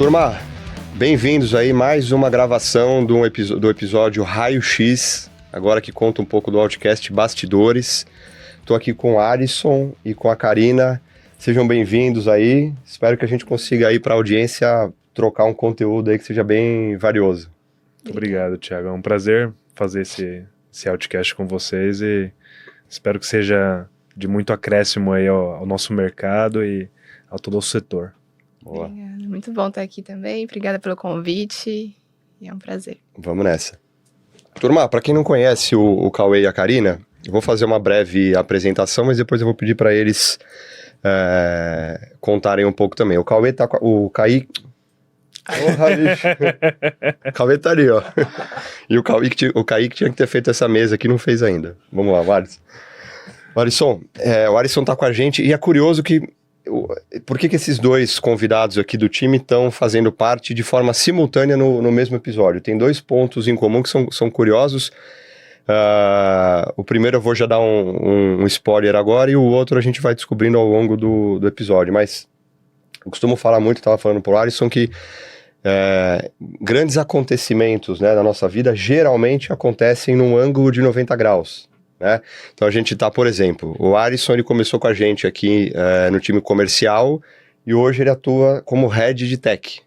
Turma, bem-vindos aí, mais uma gravação do episódio Raio X, agora que conta um pouco do Outcast Bastidores. Estou aqui com o Alisson e com a Karina, sejam bem-vindos aí, espero que a gente consiga aí para a audiência trocar um conteúdo aí que seja bem valioso. Muito obrigado, Thiago, é um prazer fazer esse Outcast com vocês e espero que seja de muito acréscimo aí ao nosso mercado e a todo o setor. Boa. Obrigada. Muito bom estar aqui também. Obrigada pelo convite. E é um prazer. Vamos nessa. Turma, para quem não conhece o Cauê e a Karina, eu vou fazer uma breve apresentação, mas depois eu vou pedir para eles contarem um pouco também. O Cauê tá com o Kaique. Porra, bicho. O Cauê tá ali, ó. E o Kaique tinha que ter feito essa mesa aqui, não fez ainda. Vamos lá, Waris. O Alisson tá com a gente e é curioso que por que esses dois convidados aqui do time estão fazendo parte de forma simultânea no mesmo episódio? Tem dois pontos em comum que são curiosos. O primeiro eu vou já dar um spoiler agora e o outro a gente vai descobrindo ao longo do episódio. Mas eu costumo falar muito, estava falando pro Alisson, que grandes acontecimentos, né, da nossa vida geralmente acontecem num ângulo de 90 graus. Né? Então a gente tá, por exemplo, o Alisson ele começou com a gente aqui no time comercial e hoje ele atua como head de tech,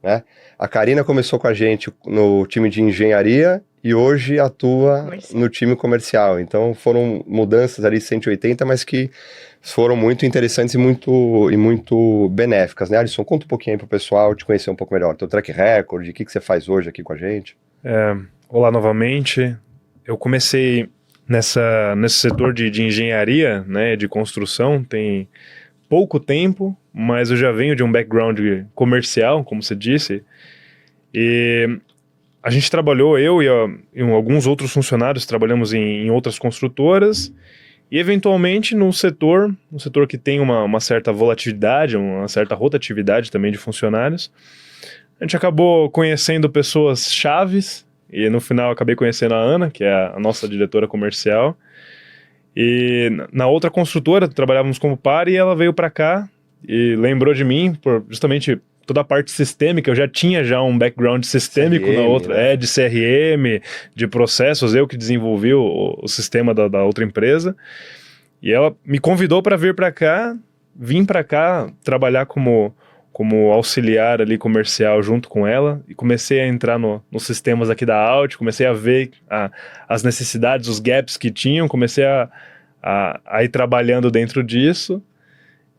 né? A Karina começou com a gente no time de engenharia e hoje atua no time comercial. Então foram mudanças ali 180, mas que foram muito interessantes e muito benéficas, né? Alisson, conta um pouquinho aí pro pessoal te conhecer um pouco melhor, teu track record, o que você faz hoje aqui com a gente. Olá novamente, eu comecei nesse setor de engenharia, né, de construção, tem pouco tempo, mas eu já venho de um background comercial, como você disse, e a gente trabalhou, eu e alguns outros funcionários, trabalhamos em outras construtoras, e eventualmente no setor que tem uma certa volatilidade, uma certa rotatividade também de funcionários, a gente acabou conhecendo pessoas chaves. E no final eu acabei conhecendo a Ana, que é a nossa diretora comercial. E na outra construtora, trabalhávamos como par, e ela veio para cá e lembrou de mim por justamente toda a parte sistêmica. Eu já tinha um background sistêmico CRM, na outra, né? De CRM, de processos, eu que desenvolvi o sistema da outra empresa. E ela me convidou para vir para cá, vim para cá trabalhar como auxiliar ali comercial junto com ela e comecei a entrar nos sistemas aqui da Alt, comecei a ver as necessidades, os gaps que tinham, comecei a ir trabalhando dentro disso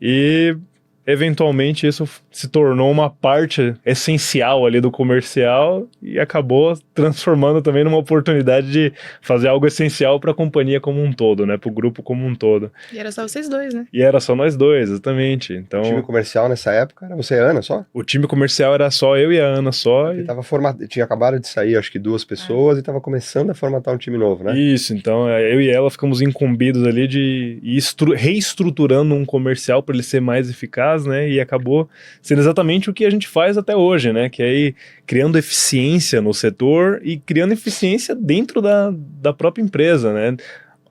e eventualmente isso se tornou uma parte essencial ali do comercial e acabou transformando também numa oportunidade de fazer algo essencial para a companhia como um todo, né, para o grupo como um todo. E era só vocês dois, né? E era só nós dois, exatamente. Então, o time comercial nessa época era você e a Ana só? O time comercial era só eu e a Ana só. Tinha acabado de sair, acho que 2 pessoas e estava começando a formatar um time novo, né? Isso, então eu e ela ficamos incumbidos ali de ir reestruturando um comercial para ele ser mais eficaz, né, e acabou sendo exatamente o que a gente faz até hoje, né, que é ir criando eficiência no setor e criando eficiência dentro da própria empresa, né,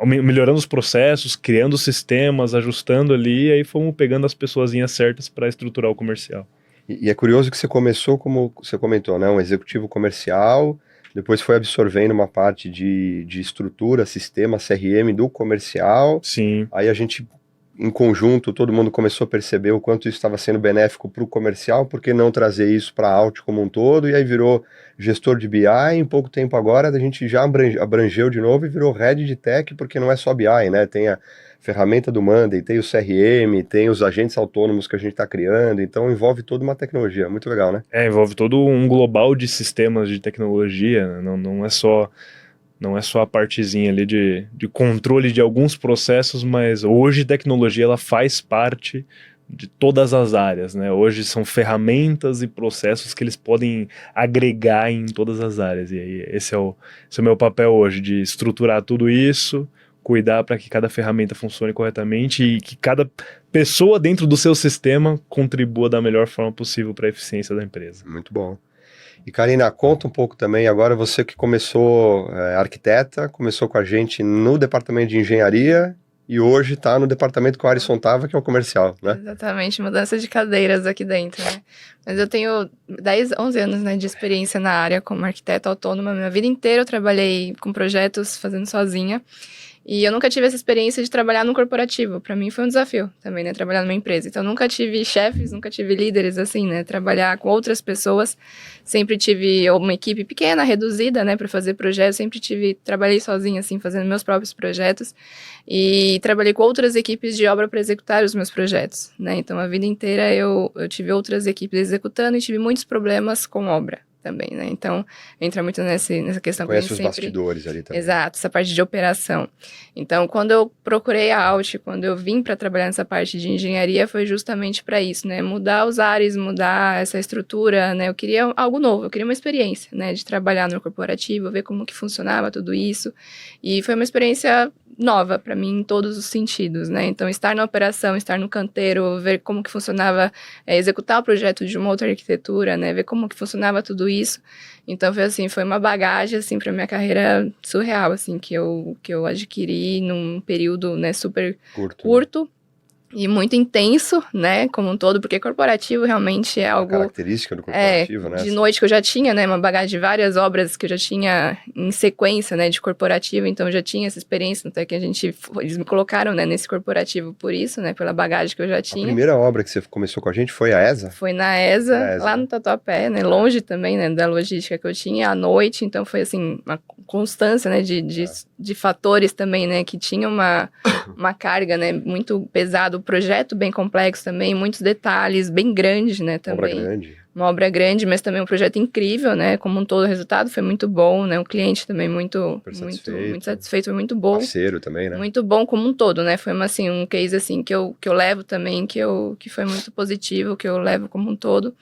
melhorando os processos, criando sistemas, ajustando ali, e aí fomos pegando as pessoazinhas certas para estruturar o comercial. E é curioso que você começou, como você comentou, né, um executivo comercial, depois foi absorvendo uma parte de estrutura, sistema, CRM do comercial. Sim. Aí a gente, em conjunto, todo mundo começou a perceber o quanto isso estava sendo benéfico para o comercial, por que não trazer isso para a Alt como um todo, e aí virou gestor de BI, em pouco tempo agora a gente já abrangeu de novo e virou head de tech, porque não é só BI, né, tem a ferramenta do Monday, tem o CRM, tem os agentes autônomos que a gente está criando, então envolve toda uma tecnologia, muito legal, né? Envolve todo um global de sistemas de tecnologia, né? Não é só a partezinha ali de controle de alguns processos, mas hoje tecnologia ela faz parte de todas as áreas, né? Hoje são ferramentas e processos que eles podem agregar em todas as áreas, e aí esse é o meu papel hoje, de estruturar tudo isso, cuidar para que cada ferramenta funcione corretamente e que cada pessoa dentro do seu sistema contribua da melhor forma possível para a eficiência da empresa. Muito bom. E Karina, conta um pouco também, agora você que começou arquiteta, começou com a gente no departamento de engenharia e hoje está no departamento que o Alisson estava, que é o comercial, né? Exatamente, mudança de cadeiras aqui dentro, né? Mas eu tenho 11 anos, né, de experiência na área como arquiteta autônoma. Minha vida inteira eu trabalhei com projetos fazendo sozinha. E eu nunca tive essa experiência de trabalhar no corporativo. Para mim foi um desafio também, né? Trabalhar numa empresa. Então, nunca tive chefes, nunca tive líderes, assim, né? Trabalhar com outras pessoas. Sempre tive uma equipe pequena, reduzida, né? Para fazer projetos. Trabalhei sozinha, assim, fazendo meus próprios projetos. E trabalhei com outras equipes de obra para executar os meus projetos, né? Então, a vida inteira eu tive outras equipes executando e tive muitos problemas com obra também, né? Então, entra muito nessa questão que a Conhece gente os sempre... bastidores ali também. Exato, essa parte de operação. Então, quando eu procurei a Alt, quando eu vim para trabalhar nessa parte de engenharia, foi justamente para isso, né? Mudar os ares, mudar essa estrutura, né? Eu queria algo novo, eu queria uma experiência, né? De trabalhar no corporativo, ver como que funcionava tudo isso. E foi uma experiência nova para mim em todos os sentidos, né? Então, estar na operação, estar no canteiro, ver como que funcionava, executar o projeto de uma outra arquitetura, né? Ver como que funcionava tudo isso. Então, foi uma bagagem, assim, para minha carreira surreal, assim, que eu adquiri num período, né, super curto. E muito intenso, né, como um todo, porque corporativo realmente é algo... A característica do corporativo, né? De noite que eu já tinha, né, uma bagagem de várias obras que eu já tinha em sequência, né, de corporativo, então eu já tinha essa experiência, até que eles me colocaram, né, nesse corporativo por isso, né, pela bagagem que eu já tinha. A primeira obra que você começou com a gente foi a ESA? Foi na ESA, lá no Tatuapé, né, longe também, né, da logística que eu tinha à noite, então foi, assim, uma constância, né, de fatores também, né, que tinha uma carga, né, muito pesada, o projeto bem complexo também, muitos detalhes, bem grande, né, também. Uma obra grande, mas também um projeto incrível, né, como um todo, o resultado foi muito bom, né, o cliente também muito satisfeito, foi muito bom. Parceiro também, né? Muito bom como um todo, né, foi um case, assim, que eu levo também, que foi muito positivo, que eu levo como um todo.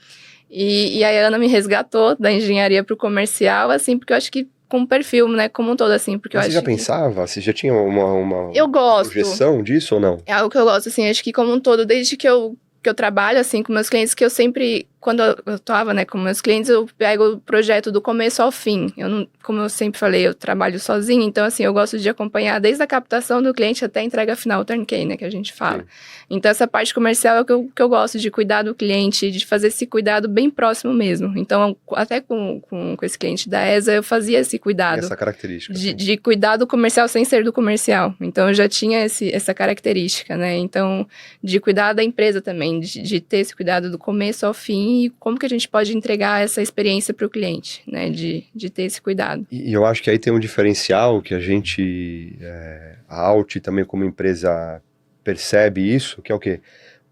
E a Ana me resgatou da engenharia para o comercial, assim, porque eu acho que com um perfil, né, como um todo, assim, porque eu acho que... Você já pensava? Você já tinha uma eu gosto. projeção disso ou não? É algo que eu gosto, assim, acho que como um todo, desde que eu trabalho, assim, com meus clientes, que eu sempre, quando eu tava, né, com meus clientes, eu pego o projeto do começo ao fim. Eu não, como eu sempre falei, eu trabalho sozinha, então, assim, eu gosto de acompanhar desde a captação do cliente até a entrega final, o turnkey, né, que a gente fala. Sim. Então, essa parte comercial é o que eu gosto, de cuidar do cliente, de fazer esse cuidado bem próximo mesmo. Então, até com esse cliente da ESA, eu fazia esse cuidado. Essa característica. De cuidar do comercial sem ser do comercial. Então, eu já tinha essa característica, né? Então, de cuidar da empresa também, de ter esse cuidado do começo ao fim e como que a gente pode entregar essa experiência para o cliente, né? De ter esse cuidado. E eu acho que aí tem um diferencial que a gente, a Alt também como empresa percebe isso, que é o quê?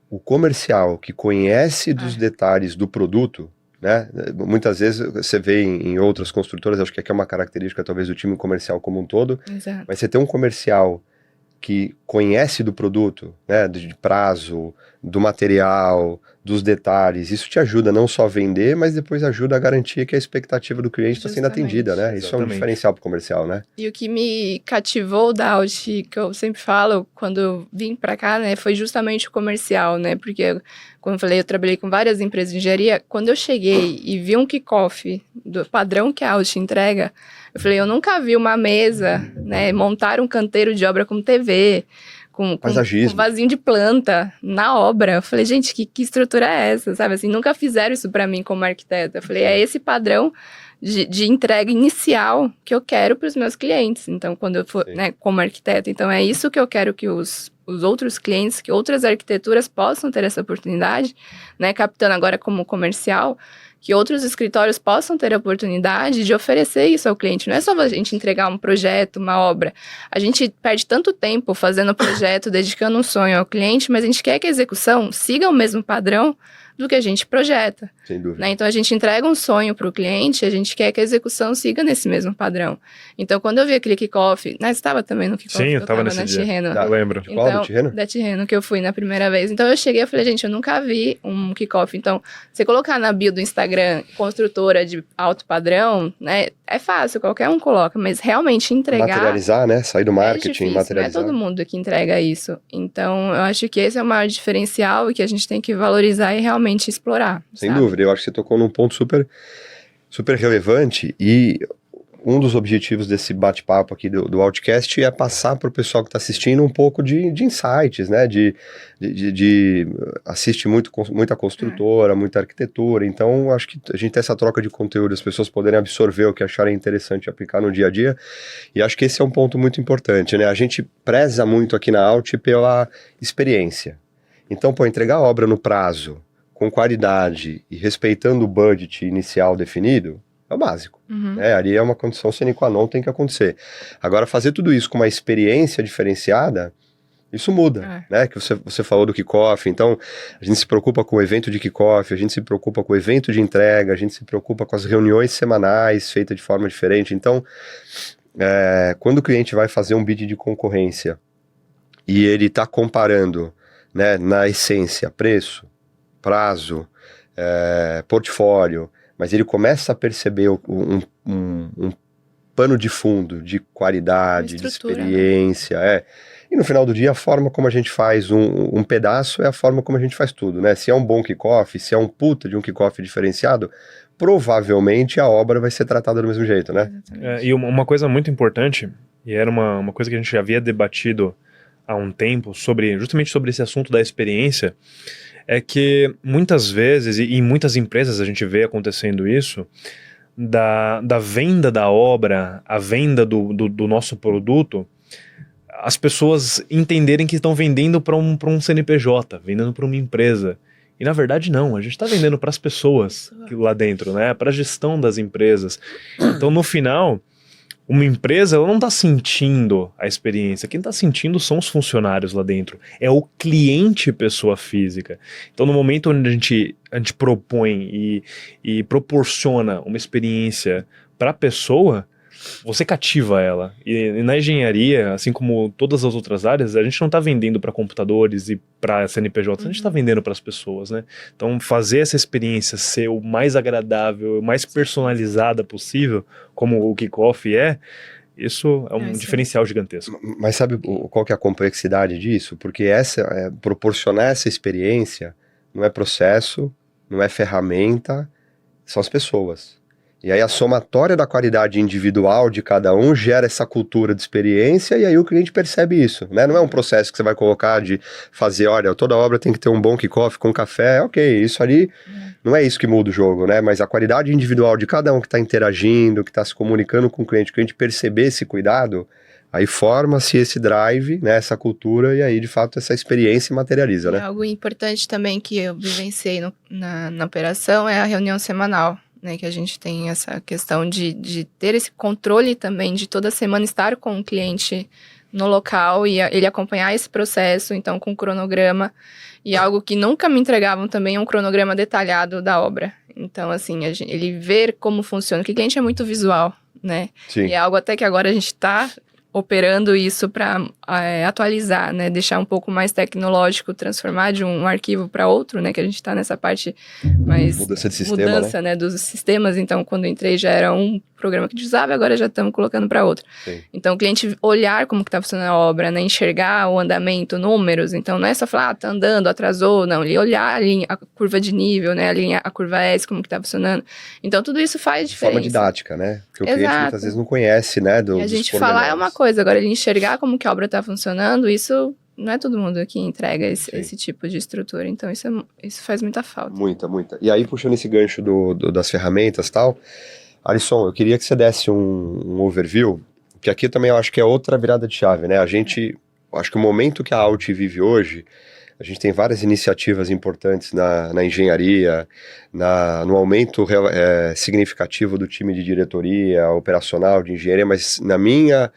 O comercial que conhece dos detalhes do produto, né? Muitas vezes você vê em outras construtoras, acho que aqui é uma característica talvez do time comercial como um todo. Exato. Mas você tem um comercial que conhece do produto, né, de prazo, do material, dos detalhes, isso te ajuda não só a vender, mas depois ajuda a garantir que a expectativa do cliente está sendo atendida, né? Isso é um diferencial para o comercial, né? E o que me cativou da Alt, que eu sempre falo, quando eu vim para cá, né, foi justamente o comercial, né? Porque, como eu falei, eu trabalhei com várias empresas de engenharia. Quando eu cheguei e vi um kickoff do padrão que a Alt entrega, eu falei, eu nunca vi uma mesa, né, montar um canteiro de obra com TV, com vasinho de planta na obra. Eu falei, gente, que estrutura é essa, sabe? Assim, nunca fizeram isso para mim como arquiteta. Eu falei, é esse padrão de entrega inicial que eu quero para os meus clientes. Então, quando eu for, né, como arquiteta, então é isso que eu quero que os outros clientes, que outras arquiteturas possam ter essa oportunidade, né, captando agora como comercial, que outros escritórios possam ter a oportunidade de oferecer isso ao cliente. Não é só a gente entregar um projeto, uma obra. A gente perde tanto tempo fazendo o projeto, dedicando um sonho ao cliente, mas a gente quer que a execução siga o mesmo padrão do que a gente projeta. Sem dúvida. Né? Então, a gente entrega um sonho para o cliente, a gente quer que a execução siga nesse mesmo padrão. Então, quando eu vi aquele kickoff, né, você estava também no kickoff? Sim, eu estava nesse dia. Tirreno. Eu lembro. De qual? Então, do Tirreno? Da Tirreno, que eu fui na primeira vez. Então, eu cheguei e falei, gente, eu nunca vi um kickoff. Então, você colocar na bio do Instagram, construtora de alto padrão, né, é fácil, qualquer um coloca, mas realmente entregar... Materializar, né? Sair do marketing, difícil, materializar. Não é todo mundo que entrega isso. Então, eu acho que esse é o maior diferencial e que a gente tem que valorizar e realmente explorar. Sem dúvida, eu acho que você tocou num ponto super, super relevante e um dos objetivos desse bate-papo aqui do Outcast é passar para o pessoal que está assistindo um pouco de insights, né? Assiste muita construtora, muita arquitetura, então acho que a gente tem essa troca de conteúdo, as pessoas poderem absorver o que acharem interessante aplicar no dia a dia, e acho que esse é um ponto muito importante, né? A gente preza muito aqui na Out pela experiência. Então, entregar a obra no prazo, com qualidade e respeitando o budget inicial definido, é o básico. Né? Ali é uma condição sine qua non, tem que acontecer. Agora, fazer tudo isso com uma experiência diferenciada, isso muda, né? Que você falou do kickoff, então a gente se preocupa com o evento de kickoff, a gente se preocupa com o evento de entrega, a gente se preocupa com as reuniões semanais feitas de forma diferente. Então, quando o cliente vai fazer um bid de concorrência e ele está comparando, né, na essência, preço, prazo, portfólio, mas ele começa a perceber um pano de fundo de qualidade, de experiência, né? E no final do dia, a forma como a gente faz um pedaço é a forma como a gente faz tudo, né? Se é um bom kickoff, se é um puta de um kickoff diferenciado, provavelmente a obra vai ser tratada do mesmo jeito, né? E uma coisa muito importante, e era uma coisa que a gente já havia debatido há um tempo, justamente sobre esse assunto da experiência, é que muitas vezes, e em muitas empresas a gente vê acontecendo isso, da venda da obra, a venda do nosso produto, as pessoas entenderem que estão vendendo para um CNPJ, vendendo para uma empresa. E na verdade não, a gente está vendendo para as pessoas lá dentro, né? Para a gestão das empresas. Então no final, uma empresa ela não está sentindo a experiência, quem está sentindo são os funcionários lá dentro, é o cliente pessoa física. Então no momento onde a gente propõe e proporciona uma experiência para a pessoa, você cativa ela. E na engenharia, assim como todas as outras áreas, a gente não está vendendo para computadores e para CNPJ, a gente está vendendo para as pessoas, né? Então fazer essa experiência ser o mais agradável, o mais personalizada possível, como o kickoff isso é um diferencial gigantesco. Mas sabe qual que é a complexidade disso? Porque proporcionar essa experiência não é processo, não é ferramenta, são as pessoas. E aí a somatória da qualidade individual de cada um gera essa cultura de experiência e aí o cliente percebe isso, né? Não é um processo que você vai colocar de fazer, olha, toda obra tem que ter um bom kickoff com café, ok, isso ali não é isso que muda o jogo, né? Mas a qualidade individual de cada um que está interagindo, que está se comunicando com o cliente perceber esse cuidado, aí forma-se esse drive, né, essa cultura, e aí de fato essa experiência materializa, né? Algo importante também que eu vivenciei na operação é a reunião semanal. Né, que a gente tem essa questão de ter esse controle também, de toda semana estar com o cliente no local e ele acompanhar esse processo, então com cronograma, e algo que nunca me entregavam também é um cronograma detalhado da obra. Então, assim, ele ver como funciona, porque o cliente é muito visual, né? Sim. E é algo até que agora a gente está operando isso para atualizar, né, deixar um pouco mais tecnológico, transformar de um arquivo para outro, né, que a gente está nessa parte mais mudança de sistema, né, dos sistemas. Então, quando eu entrei já era um programa que a gente usava, agora já estamos colocando para outro. Sim. Então, o cliente olhar como que está funcionando a obra, né, enxergar o andamento, números. Então, não é só falar, tá andando, atrasou, não. Ele olhar a curva de nível, né, a curva S, como que está funcionando. Então, tudo isso faz diferença. De forma didática, né? Porque o cliente muitas vezes não conhece, né? E a gente falar é uma coisa, agora ele enxergar como que a obra está funcionando, isso não é todo mundo que entrega esse tipo de estrutura. Então, isso faz muita falta. Muita. E aí, puxando esse gancho das ferramentas e tal, Alisson, eu queria que você desse um overview, que aqui também eu acho que é outra virada de chave, né? Acho que o momento que a Alt vive hoje, a gente tem várias iniciativas importantes na engenharia, no aumento significativo do time de diretoria, operacional, de engenharia, mas na minha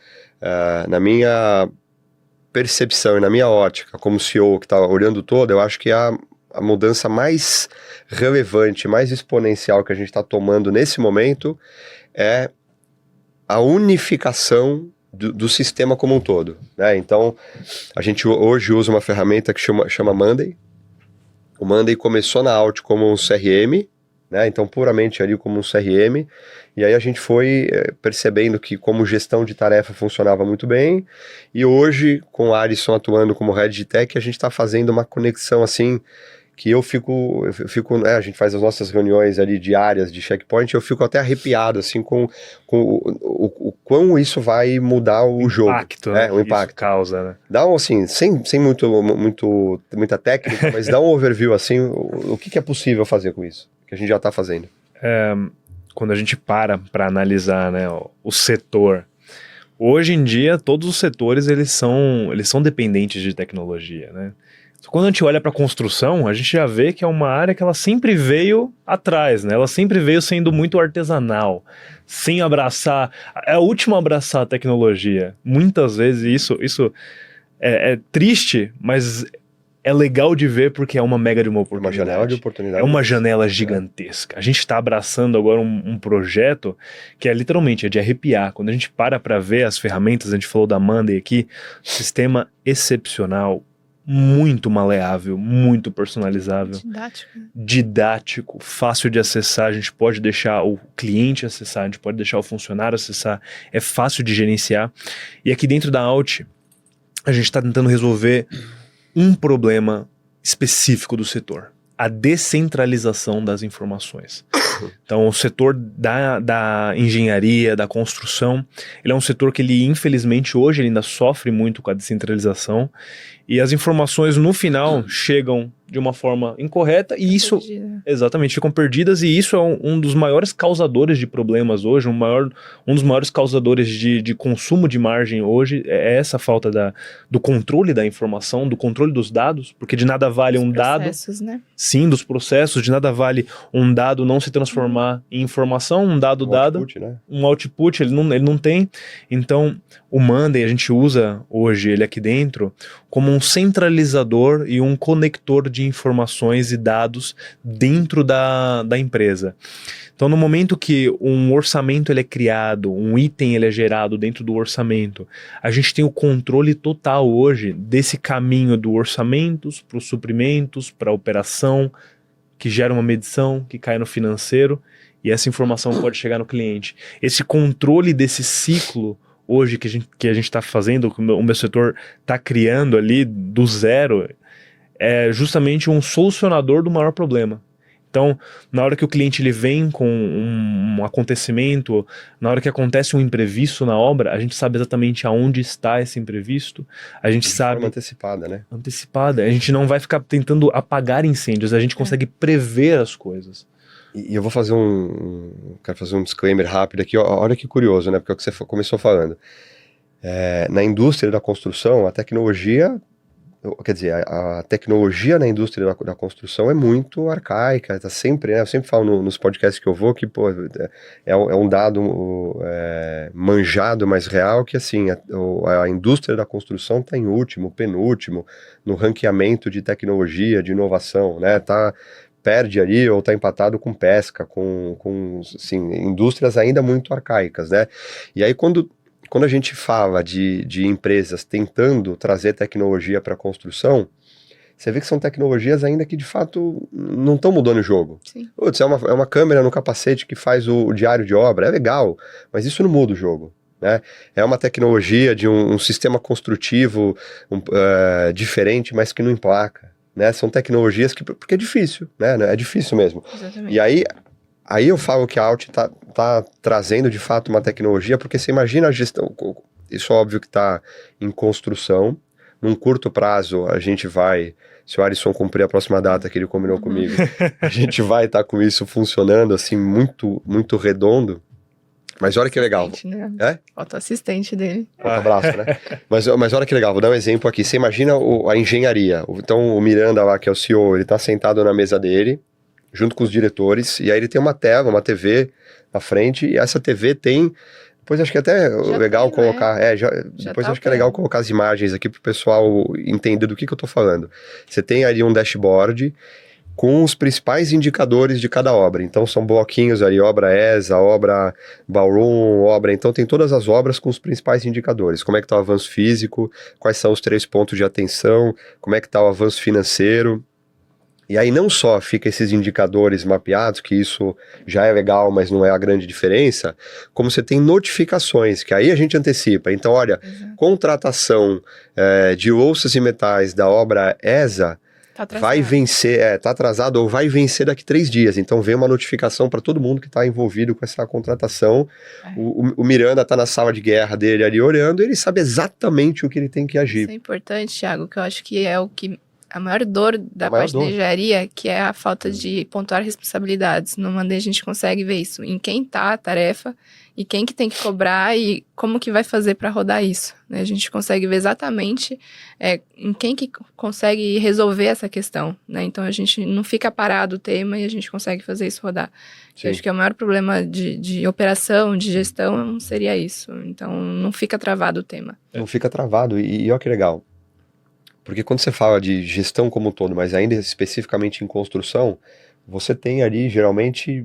percepção e na minha ótica, como CEO que está olhando todo, eu acho que a mudança mais relevante, mais exponencial que a gente está tomando nesse momento é a unificação do sistema como um todo, né? Então, a gente hoje usa uma ferramenta que chama Monday. O Monday começou na Alt como um CRM, né? Então, puramente ali como um CRM, e aí a gente foi percebendo que como gestão de tarefa funcionava muito bem, e hoje, com o Alisson atuando como Head de Tech, a gente está fazendo uma conexão assim, que eu fico né, a gente faz as nossas reuniões ali diárias de checkpoint, eu fico até arrepiado, assim, com o quão isso vai mudar o jogo. Impacto, né? O que impacto. isso causa, né? Dá um, assim, sem muita técnica, mas dá um overview, assim, o que é possível fazer com isso, que a gente já está fazendo. Quando a gente para analisar, né, o setor, hoje em dia todos os setores eles são dependentes de tecnologia, né? Quando a gente olha para a construção, a gente já vê que é uma área que ela sempre veio atrás, né? Ela sempre veio sendo muito artesanal, sem abraçar, é a última a abraçar a tecnologia. Muitas vezes isso é triste, mas é legal de ver porque é uma mega de uma oportunidade. Uma janela de oportunidade. É uma janela gigantesca. A gente está abraçando agora um projeto que é literalmente de arrepiar. Quando a gente para ver as ferramentas, a gente falou da Monday aqui, sistema excepcional, muito maleável, muito personalizável. Didático, fácil de acessar, a gente pode deixar o cliente acessar, a gente pode deixar o funcionário acessar, é fácil de gerenciar. E aqui dentro da Alt, a gente está tentando resolver um problema específico do setor: a descentralização das informações. Então, o setor da engenharia, da construção, ele é um setor que ele, infelizmente, hoje ele ainda sofre muito com a descentralização, e as informações no final chegam de uma forma incorreta e isso, exatamente, ficam perdidas, e isso é um dos maiores causadores de problemas hoje, um dos maiores causadores de consumo de margem hoje, é essa falta do controle da informação, do controle dos dados, porque de nada vale um dado... Dos processos, né? Sim, dos processos, de nada vale um dado não se transformar em informação, um dado output, né? Um output, ele não tem. Então, o Monday, a gente usa hoje ele aqui dentro como um centralizador e um conector de informações e dados dentro da empresa. Então, no momento que um orçamento ele é criado, um item ele é gerado dentro do orçamento, a gente tem o controle total hoje desse caminho do orçamentos para os suprimentos, para a operação, que gera uma medição, que cai no financeiro, e essa informação pode chegar no cliente. Esse controle desse ciclo hoje que a gente está fazendo, que o meu setor está criando ali do zero, é justamente um solucionador do maior problema. Então, na hora que o cliente ele vem com um acontecimento, na hora que acontece um imprevisto na obra, a gente sabe exatamente aonde está esse imprevisto, a gente sabe... De forma antecipada, né? Antecipada. A gente não vai ficar tentando apagar incêndios, a gente consegue prever as coisas. E eu vou fazer quero fazer um disclaimer rápido aqui, olha que curioso, né? Porque é o que você começou falando. Na indústria da construção, a tecnologia... Quer dizer, a tecnologia na indústria da construção é muito arcaica, tá sempre, né? Eu sempre falo nos podcasts que eu vou que, pô, é um dado manjado, mas real, que assim, a indústria da construção está em último, penúltimo, no ranqueamento de tecnologia, de inovação, né? Perde ali ou está empatado com pesca, com assim, indústrias ainda muito arcaicas, né? E aí quando a gente fala de empresas tentando trazer tecnologia para a construção, você vê que são tecnologias ainda que de fato não estão mudando o jogo. Sim. Putz, é uma câmera no capacete que faz o diário de obra, é legal, mas isso não muda o jogo. Né? É uma tecnologia de um sistema construtivo diferente, mas que não emplaca. Né? São tecnologias porque é difícil, né? É difícil mesmo. Exatamente. E aí eu falo que a Alt tá trazendo de fato uma tecnologia, porque você imagina a gestão, isso é óbvio que está em construção, num curto prazo a gente vai, se o Alisson cumprir a próxima data que ele combinou comigo, a gente vai estar com isso funcionando assim muito, muito redondo, mas olha que legal. Né? Falta o assistente dele. Abraço, né? Mas olha que legal, vou dar um exemplo aqui, você imagina a engenharia, então o Miranda lá, que é o CEO, ele está sentado na mesa dele, junto com os diretores, e aí ele tem uma TV na frente, e essa TV tem, depois acho que até legal colocar, depois acho que é legal colocar as imagens aqui pro pessoal entender do que eu tô falando. Você tem ali um dashboard com os principais indicadores de cada obra, então são bloquinhos ali, obra ESA, obra Ballroom, então tem todas as obras com os principais indicadores, como é que tá o avanço físico, quais são os 3 pontos de atenção, como é que tá o avanço financeiro. E aí não só fica esses indicadores mapeados, que isso já é legal, mas não é a grande diferença, como você tem notificações, que aí a gente antecipa. Então, olha, contratação de louças e metais da obra ESA Tá atrasado. vai vencer, tá atrasado ou vai vencer daqui 3 dias. Então vem uma notificação para todo mundo que está envolvido com essa contratação. É. O Miranda tá na sala de guerra dele ali olhando, e ele sabe exatamente o que ele tem que agir. Isso é importante, Thiago, que eu acho que é o que a maior dor da A maior parte dor. da engenharia, que é a falta de pontuar responsabilidades. No Monday a gente consegue ver isso, em quem tá a tarefa e quem que tem que cobrar e como que vai fazer para rodar isso, né? A gente consegue ver exatamente em quem que consegue resolver essa questão, né? Então a gente não fica parado o tema e a gente consegue fazer isso rodar. Sim. Eu acho que o maior problema de operação, de gestão, seria isso. Então não fica travado o tema. Não fica travado. E olha que legal. Porque quando você fala de gestão como um todo, mas ainda especificamente em construção, você tem ali geralmente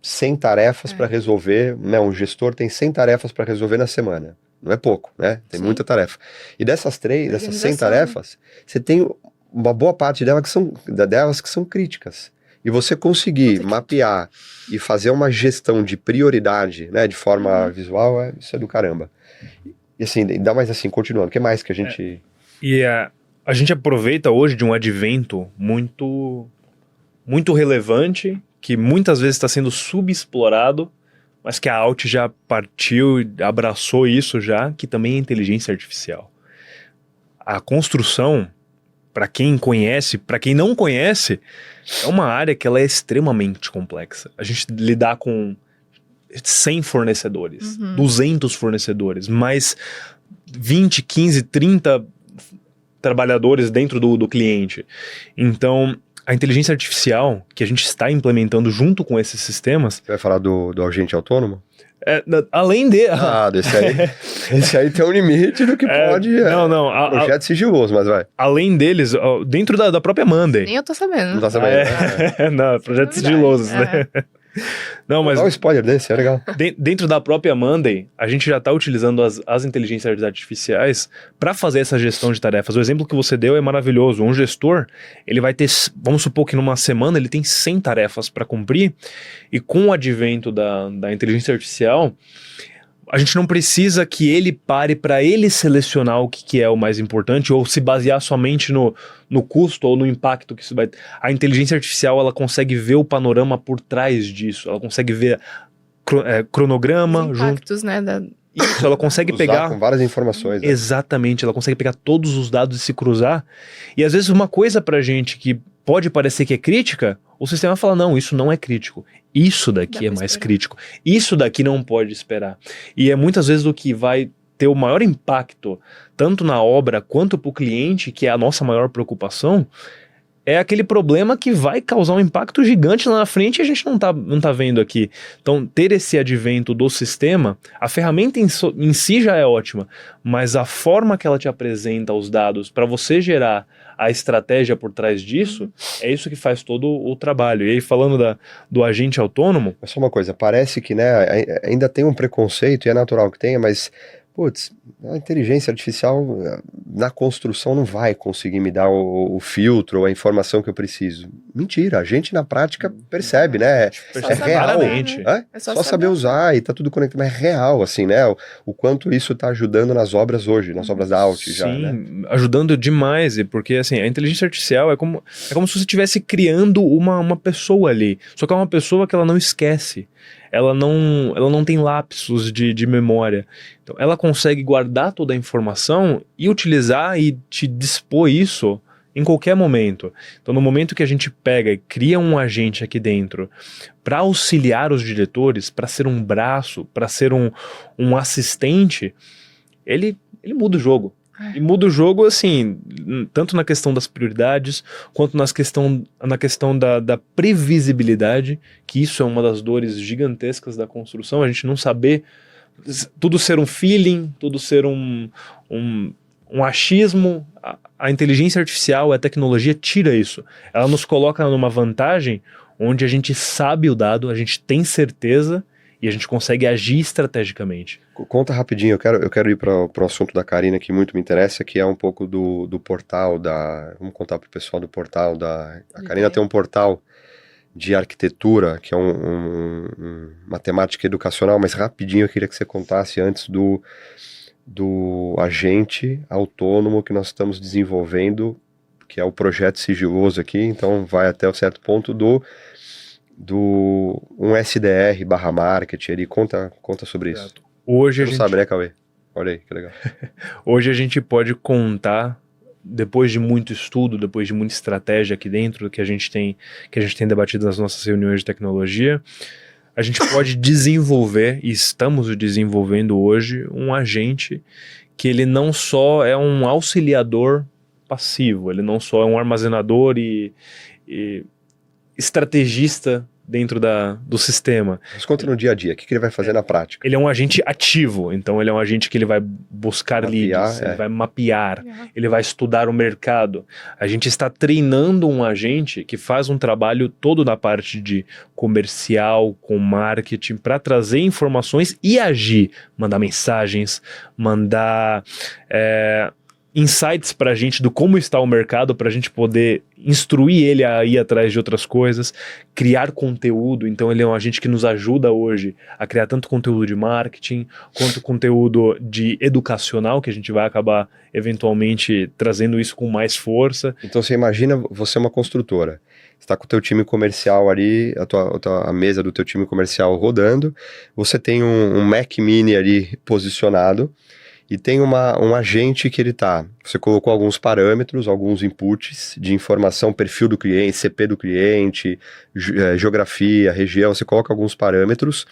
100 tarefas para resolver, né? Um gestor tem 100 tarefas para resolver na semana. Não é pouco, né? Tem Sim. muita tarefa. E dessas 100 Organização, tarefas, você tem uma boa parte delas que são críticas. E você conseguir mapear e fazer uma gestão de prioridade, né? De forma visual, isso é do caramba. E assim, ainda mais assim, continuando, o que mais que a gente... E a gente aproveita hoje de um advento muito, muito relevante, que muitas vezes está sendo subexplorado, mas que a Alt já partiu e abraçou isso já, que também é inteligência artificial. A construção, para quem conhece, para quem não conhece, é uma área que ela é extremamente complexa. A gente lidar com 100 fornecedores, 200 fornecedores, mais 20, 15, 30 trabalhadores dentro do cliente. Então, a inteligência artificial que a gente está implementando junto com esses sistemas... Você vai falar do agente autônomo? Além de... Esse aí tem um limite do que pode... Não. Projeto sigiloso, mas vai. Além deles, dentro da própria Monday. Nem eu tô sabendo. Não tá sabendo? Não, projetos sigilosos, né? Não, mas dá um spoiler desse, é legal. Dentro da própria Monday, a gente já está utilizando as inteligências artificiais para fazer essa gestão de tarefas. O exemplo que você deu é maravilhoso. Um gestor, ele vai ter, vamos supor que numa semana ele tem 100 tarefas para cumprir, e com o advento da inteligência artificial, a gente não precisa que ele pare para ele selecionar o que é o mais importante ou se basear somente no custo ou no impacto que isso vai ter. A inteligência artificial, ela consegue ver o panorama por trás disso, ela consegue ver cronograma, os impactos, né? Isso, ela consegue pegar... com várias informações. Né? Exatamente, ela consegue pegar todos os dados e se cruzar. E às vezes uma coisa pra gente que pode parecer que é crítica, o sistema fala, não, isso não é crítico. Isso daqui é mais crítico. Isso daqui não pode esperar. E é muitas vezes o que vai ter o maior impacto, tanto na obra quanto para o cliente, que é a nossa maior preocupação, é aquele problema que vai causar um impacto gigante lá na frente e a gente não tá vendo aqui. Então, ter esse advento do sistema, a ferramenta em si já é ótima, mas a forma que ela te apresenta os dados para você gerar a estratégia por trás disso, é isso que faz todo o trabalho. E aí, falando do agente autônomo... Mas só uma coisa, parece que, né, ainda tem um preconceito, e é natural que tenha, mas... Putz, a inteligência artificial na construção não vai conseguir me dar o filtro ou a informação que eu preciso. Mentira, a gente na prática percebe, né? É real. É só saber usar e tá tudo conectado, mas é real, assim, né? O quanto isso tá ajudando nas obras hoje, nas obras da Alt já, né? Sim, ajudando demais, porque assim, a inteligência artificial é como se você estivesse criando uma pessoa ali, só que é uma pessoa que ela não esquece. Ela não tem lapsos de memória. Então, ela consegue guardar toda a informação e utilizar e te dispor isso em qualquer momento. Então, no momento que a gente pega e cria um agente aqui dentro para auxiliar os diretores, para ser um braço, para ser um assistente, ele muda o jogo. E muda o jogo, assim, tanto na questão das prioridades, quanto na questão da previsibilidade, que isso é uma das dores gigantescas da construção, a gente não saber, tudo ser um feeling, tudo ser um achismo. A inteligência artificial, a tecnologia tira isso. Ela nos coloca numa vantagem onde a gente sabe o dado, a gente tem certeza, e a gente consegue agir estrategicamente. Conta rapidinho, eu quero ir para o assunto da Karina, que muito me interessa, que é um pouco do portal Vamos contar para o pessoal do portal A Karina tem um portal de arquitetura, que é uma temática educacional, mas rapidinho eu queria que você contasse antes do agente autônomo que nós estamos desenvolvendo que é o projeto sigiloso aqui, então vai até um certo ponto do um SDR/marketing ali. Conta sobre isso. Exato. Hoje Você não sabe, né, Cauê? Olha aí, que legal. Hoje a gente pode contar, depois de muito estudo, depois de muita estratégia aqui dentro que a gente tem debatido nas nossas reuniões de tecnologia, a gente pode desenvolver, e estamos desenvolvendo hoje, um agente que ele não só é um auxiliador passivo, ele não só é um armazenador e estrategista dentro do sistema. Mas conta no dia a dia, o que ele vai fazer na prática? Ele é um agente ativo, então ele é um agente que ele vai buscar leads, ele vai mapear, ele vai estudar o mercado. A gente está treinando um agente que faz um trabalho todo na parte de comercial, com marketing, para trazer informações e agir, mandar mensagens, mandar insights para a gente do como está o mercado, para a gente poder instruir ele a ir atrás de outras coisas, criar conteúdo. Então ele é um agente que nos ajuda hoje a criar tanto conteúdo de marketing, quanto conteúdo de educacional, que a gente vai acabar eventualmente trazendo isso com mais força. Então você imagina, você é uma construtora, está com o teu time comercial ali, a mesa do teu time comercial rodando, você tem um Mac Mini ali posicionado, e tem um agente que você colocou alguns parâmetros, alguns inputs de informação, perfil do cliente, CP do cliente, geografia, região, você coloca alguns parâmetros,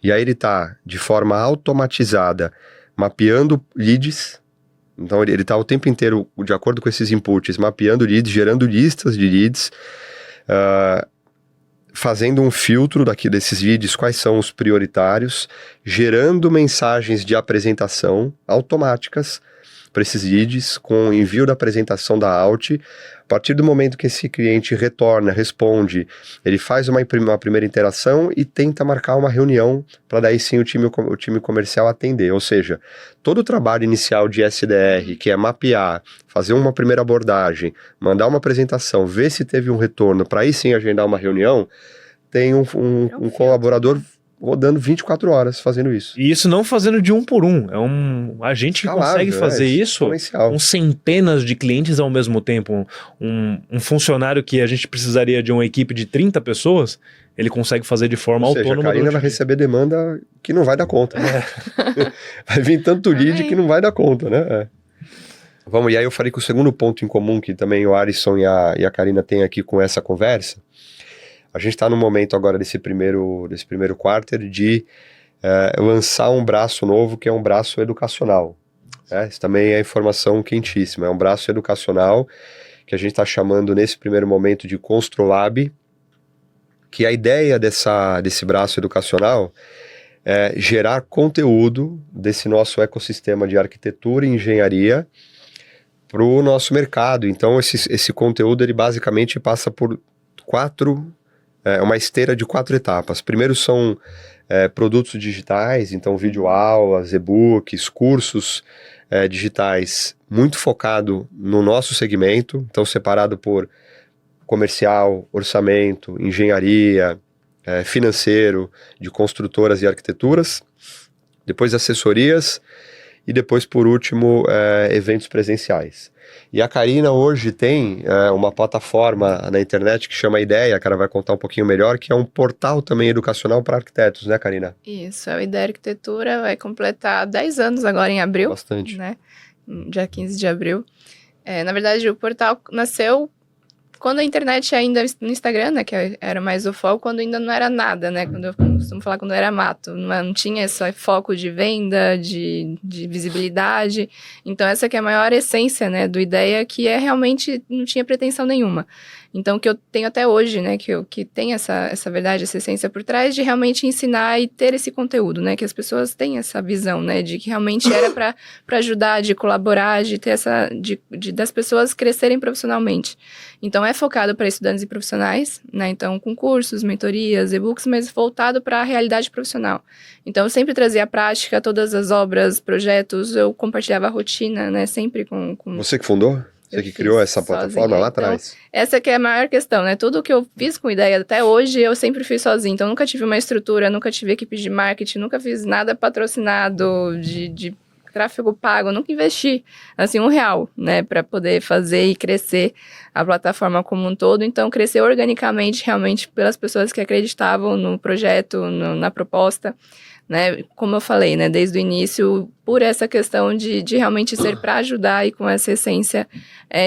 e aí ele está, de forma automatizada, mapeando leads. Então ele está o tempo inteiro, de acordo com esses inputs, mapeando leads, gerando listas de leads, fazendo um filtro desses leads, quais são os prioritários, gerando mensagens de apresentação automáticas para esses leads, com o envio da apresentação da Alt. A partir do momento que esse cliente retorna, responde, ele faz uma primeira interação e tenta marcar uma reunião para daí sim o time comercial atender. Ou seja, todo o trabalho inicial de SDR, que é mapear, fazer uma primeira abordagem, mandar uma apresentação, ver se teve um retorno, para aí sim agendar uma reunião, tem um colaborador rodando 24 horas fazendo isso. E isso não fazendo de um por um. É um agente que consegue fazer isso com centenas de clientes ao mesmo tempo. Um funcionário que a gente precisaria de uma equipe de 30 pessoas, ele consegue fazer de forma autônoma. A Karina vai receber demanda que não vai dar conta. Vai vir tanto lead que não vai dar conta, né? Vamos, e aí eu falei que o segundo ponto em comum que também o Alisson e a Karina têm aqui com essa conversa, a gente está no momento agora desse primeiro quarter de lançar um braço novo, que é um braço educacional. Isso também é informação quentíssima. É um braço educacional que a gente está chamando nesse primeiro momento de Construlab, que a ideia desse braço educacional é gerar conteúdo desse nosso ecossistema de arquitetura e engenharia para o nosso mercado. Então esse conteúdo ele basicamente passa por uma esteira de 4 etapas. Primeiro são produtos digitais, então videoaulas, e-books, cursos digitais, muito focado no nosso segmento, então separado por comercial, orçamento, engenharia, financeiro, de construtoras e arquiteturas, depois assessorias e depois, por último, eventos presenciais. E a Karina hoje tem uma plataforma na internet que chama Ideia, que ela vai contar um pouquinho melhor, que é um portal também educacional para arquitetos, né, Karina? Isso, a Ideia Arquitetura vai completar 10 anos agora em abril. Bastante. Né? Dia 15 de abril. Na verdade, o portal nasceu quando a internet ainda no Instagram, né, que era mais o foco, quando ainda não era nada, né, quando eu costumo falar quando era mato, não tinha esse foco de venda, de visibilidade, então essa que é a maior essência, né, do Ideia, que realmente não tinha pretensão nenhuma. Então, o que eu tenho até hoje, né, que tem essa verdade, essa essência por trás, de realmente ensinar e ter esse conteúdo, né, que as pessoas têm essa visão, né, de que realmente era para ajudar, de colaborar, de ter das pessoas crescerem profissionalmente. Então, é focado para estudantes e profissionais, né, então, com cursos, mentorias, e-books, mas voltado para a realidade profissional. Então, eu sempre trazia a prática, todas as obras, projetos, eu compartilhava a rotina, né, sempre com... Você que fundou? Você que criou essa plataforma lá atrás? Então, essa que é a maior questão, né? Tudo que eu fiz com Ideia até hoje, eu sempre fiz sozinho. Então, nunca tive uma estrutura, nunca tive equipe de marketing, nunca fiz nada patrocinado, tráfego pago, eu nunca investi, assim, R$1, né, para poder fazer e crescer a plataforma como um todo. Então, cresceu organicamente, realmente, pelas pessoas que acreditavam no projeto, na proposta, né, como eu falei, né, desde o início, por essa questão de realmente ser para ajudar e com essa essência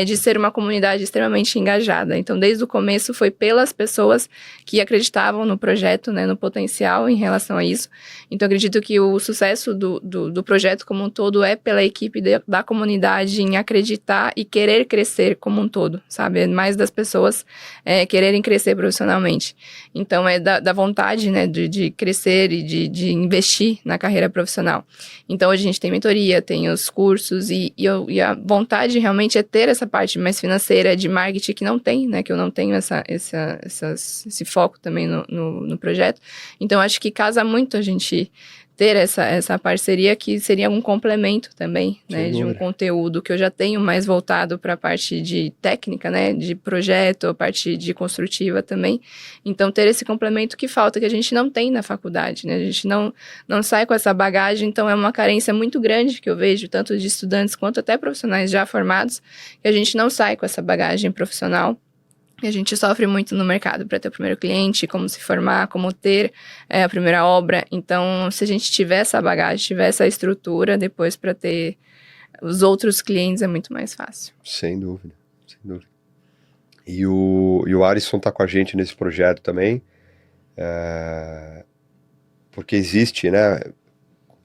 de ser uma comunidade extremamente engajada. Então, desde o começo foi pelas pessoas que acreditavam no projeto, né, no potencial em relação a isso. Então, acredito que o sucesso do projeto como um todo é pela equipe da comunidade em acreditar e querer crescer como um todo, sabe? É mais das pessoas quererem crescer profissionalmente. Então, é da vontade, né, de crescer e de investir na carreira profissional. Então, hoje a gente tem mentoria, tem os cursos e a vontade realmente é ter essa parte mais financeira de marketing que não tem, né? Que eu não tenho esse foco também no projeto. Então, acho que casa muito a gente ter essa parceria que seria um complemento também, né, de um conteúdo que eu já tenho mais voltado para a parte de técnica, né, de projeto, a parte de construtiva também. Então, ter esse complemento que falta, que a gente não tem na faculdade, né, a gente não sai com essa bagagem, então é uma carência muito grande que eu vejo, tanto de estudantes quanto até profissionais já formados, que a gente não sai com essa bagagem profissional. E a gente sofre muito no mercado para ter o primeiro cliente, como se formar, como ter a primeira obra. Então, se a gente tiver essa bagagem, tiver essa estrutura, depois para ter os outros clientes é muito mais fácil. Sem dúvida, sem dúvida. E o Alisson está com a gente nesse projeto também, porque existe, né?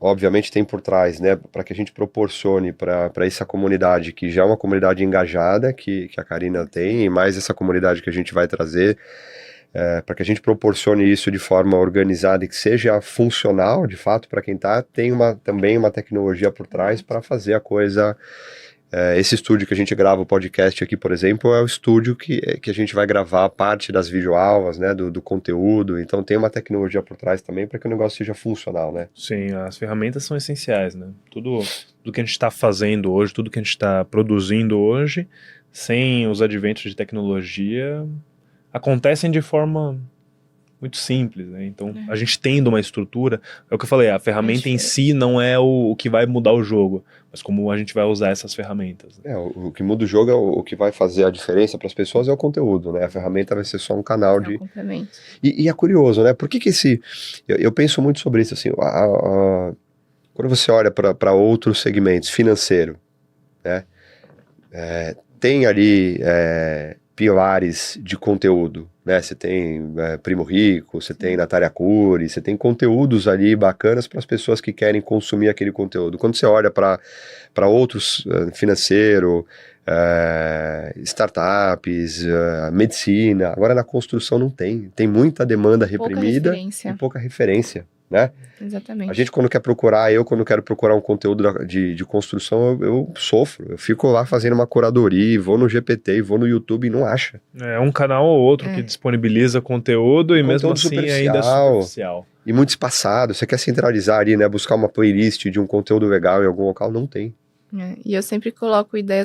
Obviamente tem por trás, né, para que a gente proporcione para essa comunidade, que já é uma comunidade engajada, que a Karina tem, e mais essa comunidade que a gente vai trazer, para que a gente proporcione isso de forma organizada e que seja funcional, de fato, para quem tem também uma tecnologia por trás para fazer a coisa. Esse estúdio que a gente grava o podcast aqui, por exemplo, é o estúdio que a gente vai gravar parte das videoaulas, né, do conteúdo. Então tem uma tecnologia por trás também para que o negócio seja funcional, né? Sim, as ferramentas são essenciais, né? Tudo que a gente está fazendo hoje, tudo que a gente está produzindo hoje, sem os adventos de tecnologia, acontecem de forma muito simples, né? Então, a gente tendo uma estrutura, é o que eu falei, a ferramenta em si não é o que vai mudar o jogo, mas como a gente vai usar essas ferramentas. Né? O que muda o jogo, o que vai fazer a diferença para as pessoas é o conteúdo, né? A ferramenta vai ser só um canal de... complemento. E é curioso, né? Por que eu penso muito sobre isso, assim, quando você olha para outros segmentos, financeiro, né? Tem ali pilares de conteúdo, né? Você tem Primo Rico, você tem Natália Arcuri, você tem conteúdos ali bacanas para as pessoas que querem consumir aquele conteúdo. Quando você olha para outros, financeiro, startups, medicina, agora na construção não tem muita demanda reprimida e pouca referência, né? Exatamente. A gente quando quero procurar um conteúdo de construção, eu sofro, eu fico lá fazendo uma curadoria, vou no GPT, vou no YouTube e não acha. É um canal ou outro que disponibiliza conteúdo e mesmo assim ainda é superficial. E muito espaçado, você quer centralizar ali, né, buscar uma playlist de um conteúdo legal em algum local, não tem. E eu sempre coloco ideia,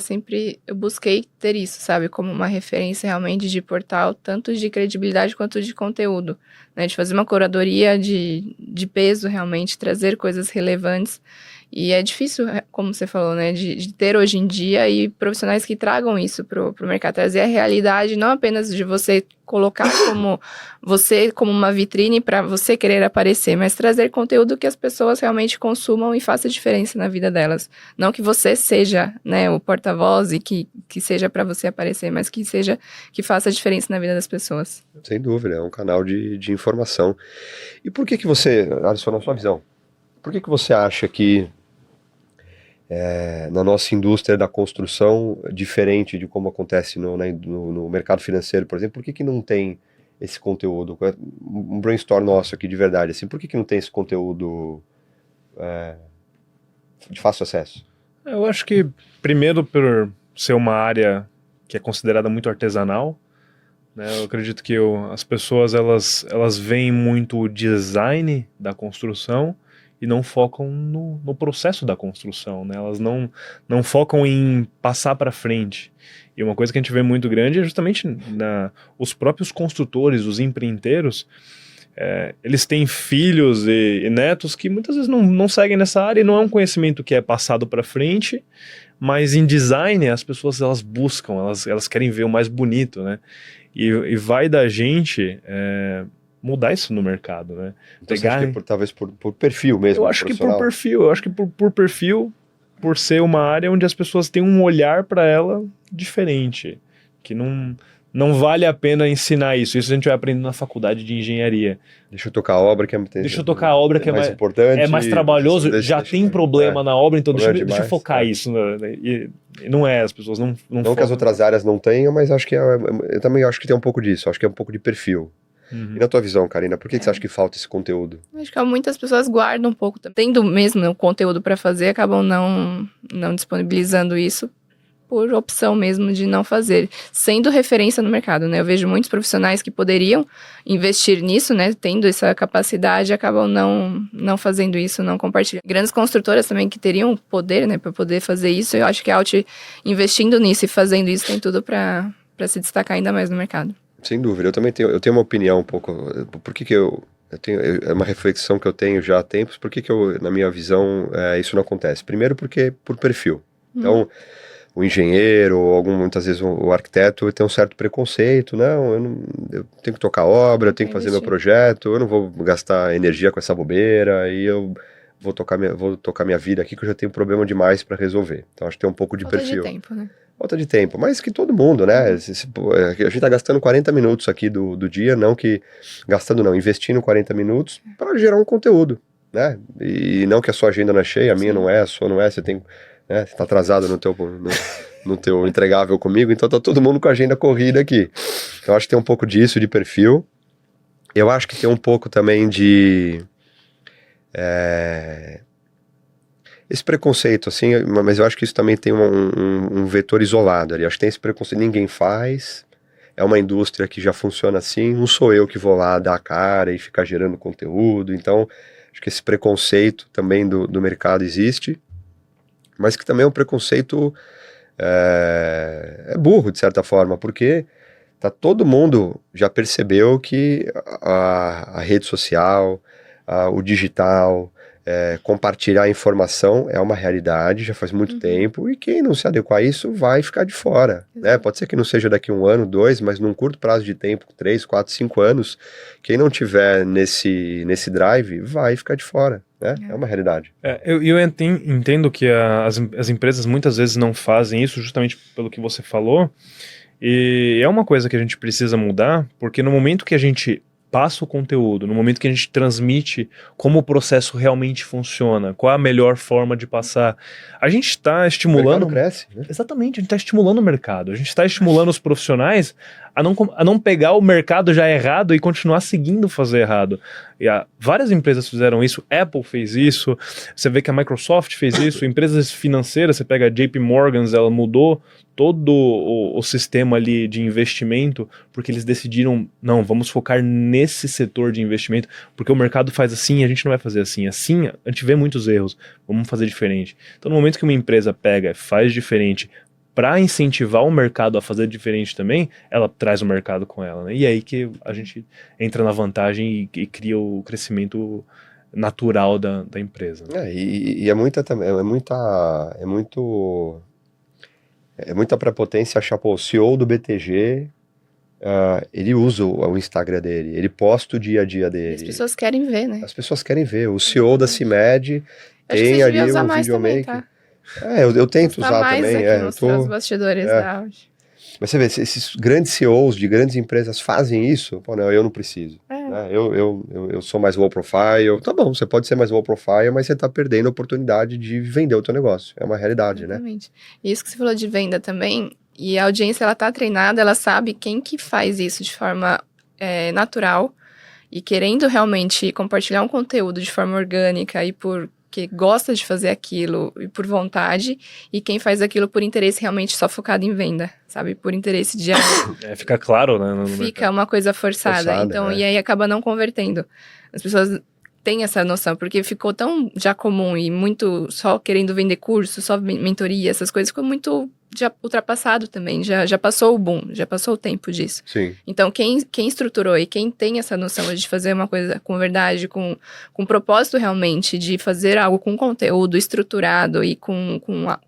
eu busquei ter isso, sabe, como uma referência realmente de portal, tanto de credibilidade quanto de conteúdo, né, de fazer uma curadoria de peso realmente, trazer coisas relevantes, e é difícil, como você falou, né, de ter hoje em dia e profissionais que tragam isso pro mercado, trazer a realidade, não apenas de você colocar como uma vitrine para você querer aparecer, mas trazer conteúdo que as pessoas realmente consumam e faça diferença na vida delas. Não que você seja, né, o porta-voz e que seja para você aparecer, mas que faça diferença na vida das pessoas. Sem dúvida, é um canal de informação. E por que você, Alisson, na sua visão, por que você acha que na nossa indústria da construção, diferente de como acontece no mercado financeiro, por exemplo, por que não tem esse conteúdo? Um brainstorm nosso aqui de verdade, assim, por que não tem esse conteúdo de fácil acesso? Eu acho que, primeiro, por ser uma área que é considerada muito artesanal, né, eu acredito que as pessoas elas veem muito o design da construção e não focam no processo da construção, né? Elas não focam em passar para frente. E uma coisa que a gente vê muito grande é justamente os próprios construtores, os empreiteiros, eles têm filhos e netos que muitas vezes não seguem nessa área e não é um conhecimento que é passado para frente, mas em design as pessoas elas buscam, elas querem ver o mais bonito, né? E vai da gente mudar isso no mercado, né? Então, você acha que talvez por perfil mesmo? Eu acho que por perfil, por perfil, por ser uma área onde as pessoas têm um olhar para ela diferente, que não vale a pena ensinar isso. Isso a gente vai aprendendo na faculdade de engenharia. Deixa eu tocar a obra que é mais importante. É mais trabalhoso, já tem problema na obra, então deixa eu focar isso. Né? E não as pessoas não focam. Que as outras áreas não tenham, mas acho que eu também acho que tem um pouco disso. Acho que é um pouco de perfil. Uhum. E na tua visão, Karina, por que você acha que falta esse conteúdo? Acho que muitas pessoas guardam um pouco, tendo mesmo o conteúdo para fazer, acabam não disponibilizando isso por opção mesmo de não fazer, sendo referência no mercado, né? Eu vejo muitos profissionais que poderiam investir nisso, né? Tendo essa capacidade, acabam não fazendo isso, não compartilhando. Grandes construtoras também que teriam poder, né, para poder fazer isso, eu acho que a Alt investindo nisso e fazendo isso tem tudo para se destacar ainda mais no mercado. Sem dúvida, eu também tenho uma opinião um pouco, por que eu tenho, é uma reflexão que eu tenho já há tempos, por que na minha visão, isso não acontece? Primeiro porque por perfil. Então, o engenheiro, ou muitas vezes o arquiteto tem um certo preconceito, eu tenho que tocar obra, eu tenho que fazer meu projeto, eu não vou gastar energia com essa bobeira, e eu vou tocar minha vida aqui, que eu já tenho problema demais para resolver. Então, acho que tem um pouco de perfil. Falta de tempo, né? Falta de tempo, mas que todo mundo, né? A gente tá gastando 40 minutos aqui do dia, investindo 40 minutos para gerar um conteúdo, né? E não que a sua agenda não é cheia, a minha não é, a sua não é, você tem, né? Você tá atrasado no teu entregável comigo, então tá todo mundo com a agenda corrida aqui. Então acho que tem um pouco disso, de perfil. Eu acho que tem um pouco também de... esse preconceito, assim, mas eu acho que isso também tem um vetor isolado ali. Acho que tem esse preconceito, ninguém faz, é uma indústria que já funciona assim, não sou eu que vou lá dar a cara e ficar gerando conteúdo. Então, acho que esse preconceito também do mercado existe, mas que também é um preconceito burro, de certa forma, porque todo mundo já percebeu que a rede social, o digital... compartilhar informação é uma realidade, já faz muito tempo, e quem não se adequar a isso vai ficar de fora, né? Pode ser que não seja daqui 1 ano, 2, mas num curto prazo de tempo, 3, 4, 5 anos, quem não tiver nesse drive vai ficar de fora, né? É uma realidade. Eu entendo que as empresas muitas vezes não fazem isso justamente pelo que você falou, e é uma coisa que a gente precisa mudar, porque no momento que a gente passa o conteúdo, no momento que a gente transmite como o processo realmente funciona, qual a melhor forma de passar, a gente está estimulando... O mercado cresce, né? Exatamente, a gente está estimulando o mercado, a gente está estimulando os profissionais a não pegar o mercado já errado e continuar seguindo fazer errado. E várias empresas fizeram isso, Apple fez isso, você vê que a Microsoft fez isso, empresas financeiras, você pega a JP Morgan, ela mudou todo o sistema ali de investimento, porque eles decidiram, não, vamos focar nesse setor de investimento, porque o mercado faz assim e a gente não vai fazer assim. Assim, a gente vê muitos erros, vamos fazer diferente. Então, no momento que uma empresa pega, faz diferente, para incentivar o mercado a fazer diferente também, ela traz o mercado com ela, né? E é aí que a gente entra na vantagem e cria o crescimento natural da empresa. E é muita prepotência achar, o CEO do BTG, ele usa o Instagram dele, ele posta o dia a dia dele. As pessoas querem ver, né? As pessoas querem ver. O CEO da CIMED tem ali um videomaker. Tá? Eu tento usar mais também. Mostrar os bastidores da Audi. Mas você vê, se esses grandes CEOs de grandes empresas fazem isso, não, eu não preciso. Né? Eu sou mais low profile. Tá bom, você pode ser mais low profile, mas você tá perdendo a oportunidade de vender o teu negócio. É uma realidade, exatamente, né? E isso que você falou de venda também, e a audiência, ela tá treinada, ela sabe quem que faz isso de forma natural e querendo realmente compartilhar um conteúdo de forma orgânica e porque gosta de fazer aquilo e por vontade, e quem faz aquilo por interesse realmente só focado em venda, sabe? Por interesse de... fica claro, né? Fica uma coisa forçada então, e aí acaba não convertendo. As pessoas tem essa noção, porque ficou tão já comum e muito só querendo vender curso, só mentoria, essas coisas, ficou muito já ultrapassado também, já passou o boom, já passou o tempo disso. Sim. Então, quem estruturou e quem tem essa noção de fazer uma coisa com verdade, com propósito realmente, de fazer algo com conteúdo estruturado e com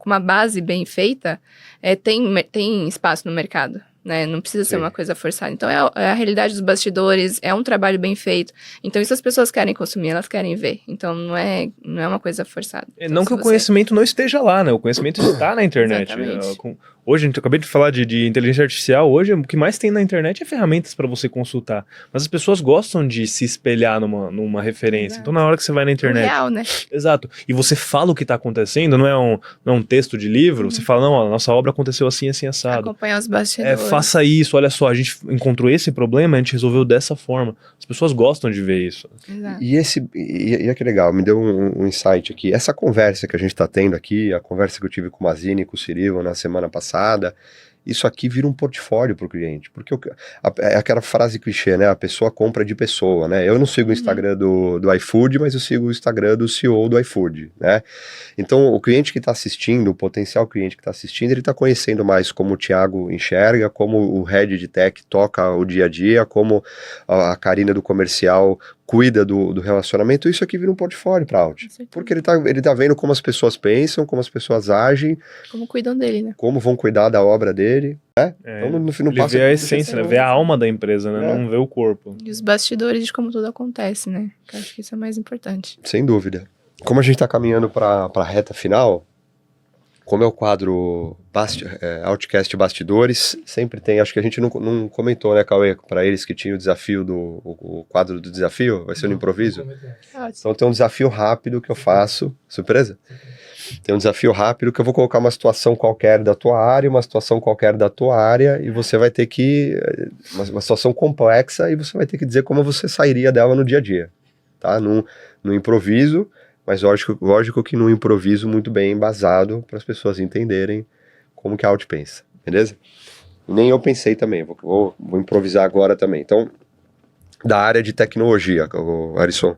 uma base bem feita, tem espaço no mercado. Né? Não precisa ser Sim. uma coisa forçada. Então, é a realidade dos bastidores, é um trabalho bem feito. Então, isso as pessoas querem consumir, elas querem ver. Então, não é uma coisa forçada. Então, Não que o conhecimento não esteja lá, né? O conhecimento está na internet. Exatamente. Hoje, eu acabei de falar de inteligência artificial, hoje o que mais tem na internet é ferramentas para você consultar. Mas as pessoas gostam de se espelhar numa referência. Exato. Então, na hora que você vai na internet... Real, né? Exato. E você fala o que está acontecendo, não é um texto de livro, você fala, não, a nossa obra aconteceu assim, assim, assado. Acompanhar os bastidores. Faça isso, olha só, a gente encontrou esse problema, a gente resolveu dessa forma. As pessoas gostam de ver isso. Exato. E que legal, me deu um insight aqui. Essa conversa que a gente está tendo aqui, a conversa que eu tive com o Mazini, com o Cirilo na semana passada, isso aqui vira um portfólio para o cliente, porque é aquela frase clichê, né? A pessoa compra de pessoa, né? Eu não sigo o Instagram do iFood, mas eu sigo o Instagram do CEO do iFood, né? Então, o cliente que está assistindo, o potencial cliente que está assistindo, ele está conhecendo mais como o Thiago enxerga, como o Head de Tech toca o dia a dia, como a Karina do comercial cuida do relacionamento. Isso aqui vira um portfólio para a Audi, porque ele tá vendo como as pessoas pensam, como as pessoas agem, como cuidam dele, né? como vão cuidar da obra dele, né? Então não ele passa vê a essência, né? Vê a alma da empresa, né? É. Não vê o corpo. E os bastidores de como tudo acontece, né? Eu acho que isso é mais importante. Sem dúvida. Como a gente está caminhando para a reta final, como é o quadro Outcast Bastidores, sempre tem, acho que a gente não comentou, né, Cauê, para eles que tinha o desafio o quadro do desafio, vai ser no improviso? Então tem um desafio rápido que eu faço, surpresa? Tem um desafio rápido que eu vou colocar uma situação qualquer da tua área, uma situação qualquer da tua área, e você vai ter que, uma situação complexa, e você vai ter que dizer como você sairia dela no dia a dia, tá? No improviso, mas lógico que num improviso muito bem embasado para as pessoas entenderem como que a Audi pensa, beleza? E nem eu pensei também, vou improvisar agora também. Então, da área de tecnologia, Arisson.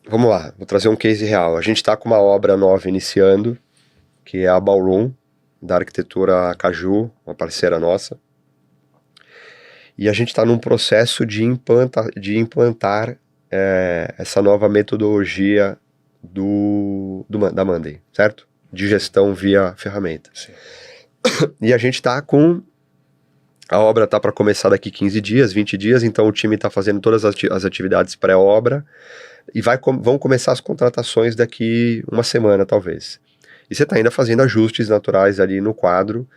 Vamos lá, vou trazer um case real. A gente está com uma obra nova iniciando, que é a Ballroom, da arquitetura Caju, uma parceira nossa. E a gente está num processo de implantar essa nova metodologia da Monday, certo? De gestão via ferramenta. Sim. E a gente está com... A obra está para começar daqui 15 dias, 20 dias, então o time está fazendo todas as atividades pré-obra e vão começar as contratações daqui uma semana, talvez. E você está ainda fazendo ajustes naturais ali no quadro.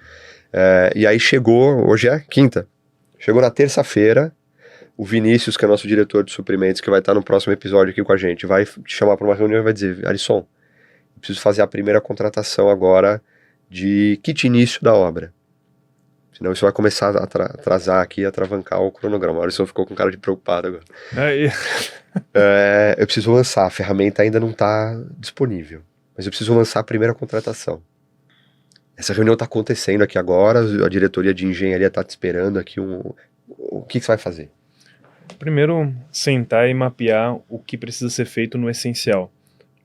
E aí hoje é quinta, chegou na terça-feira, o Vinícius, que é nosso diretor de suprimentos, que vai estar no próximo episódio aqui com a gente, vai te chamar para uma reunião e vai dizer, Arisson, eu preciso fazer a primeira contratação agora de kit início da obra. Senão isso vai começar a atrasar aqui, a atravancar o cronograma. O Arisson ficou com cara de preocupado agora. Eu preciso lançar, a ferramenta ainda não está disponível, mas eu preciso lançar a primeira contratação. Essa reunião está acontecendo aqui agora, a diretoria de engenharia está te esperando aqui. O que você vai fazer? Primeiro, sentar e mapear o que precisa ser feito no essencial.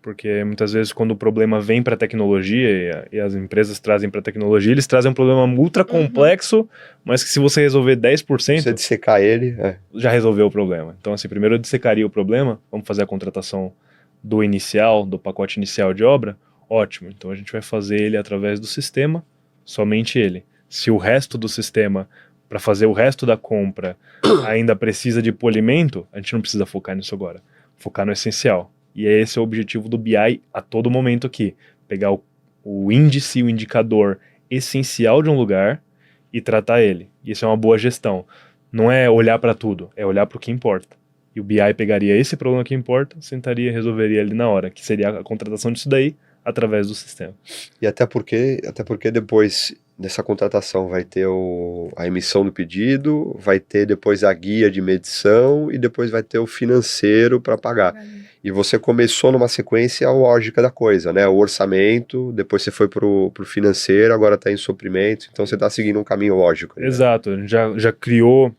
Porque muitas vezes quando o problema vem para a tecnologia e as empresas trazem para a tecnologia, eles trazem um problema ultra complexo, mas que se você resolver 10%... Você dissecar ele... já resolveu o problema. Então, assim, primeiro eu dissecaria o problema, vamos fazer a contratação do pacote inicial de obra, ótimo. Então a gente vai fazer ele através do sistema, somente ele. Se o resto do sistema, para fazer o resto da compra, ainda precisa de polimento, a gente não precisa focar nisso agora. Focar no essencial. E esse é o objetivo do BI a todo momento aqui. Pegar o índice, o indicador essencial de um lugar e tratar ele. E isso é uma boa gestão. Não é olhar para tudo, é olhar para o que importa. E o BI pegaria esse problema que importa, sentaria e resolveria ali na hora, que seria a contratação disso daí através do sistema. E até porque depois dessa contratação vai ter a emissão do pedido, vai ter depois a guia de medição e depois vai ter o financeiro para pagar. E você começou numa sequência lógica da coisa, né? O orçamento, depois você foi pro financeiro, agora está em suprimentos, então você está seguindo um caminho lógico. Né? Exato, a gente já criou